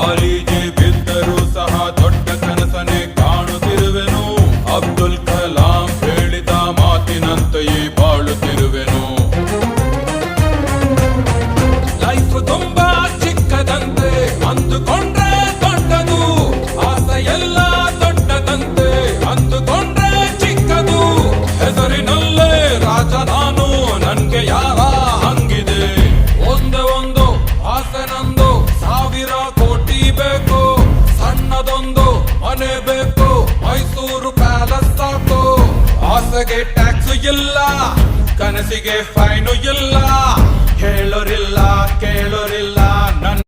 ಕಾಲಿಗೆ ಬಿದ್ದರೂ ಸಹ ದೊಡ್ಡ ಕನಸನೆ ಕಾಣುತ್ತಿರುವೆನು. ಅಬ್ದುಲ್ ಕಲಾಂ ಹೇಳಿದ ಮಾತಿನಂತೆಯೇ ಬಾಳುತ್ತಿರುವೆನು. ಲೈಫ್ ತುಂಬಾ ಚಿಕ್ಕದಂತೆ ಅಂದುಕೊಂಡ್ರೆ ದೊಡ್ಡದು, ಆಸೆ ಎಲ್ಲ ದೊಡ್ಡದಂತೆ ಅಂದುಕೊಂಡ್ರೆ ಚಿಕ್ಕದು. ಹೆಸರಿನಲ್ಲೇ ರಾಜ ನಾನು, ನನ್ಗೆ ಯಾರ ಹಂಗಿದೆ. ಒಂದೇ ಒಂದು ಆಸೆ ನಂದು, 1000 ಕೋಟಿ ಬೇಕು. ಸಣ್ಣದೊಂದು ಮನೆ ಬೇಕು, ಮೈಸೂರು ಪ್ಯಾಲೇಸ್ ಸಾಕು. ಆಸೆಗೆ ಟ್ಯಾಕ್ಸ್ ಇಲ್ಲ, ಕನಸಿಗೆ ಫೈನು ಇಲ್ಲ. ಹೇಳೋರಿಲ್ಲ ಕೇಳೋರಿಲ್ಲ, ನನ್ನ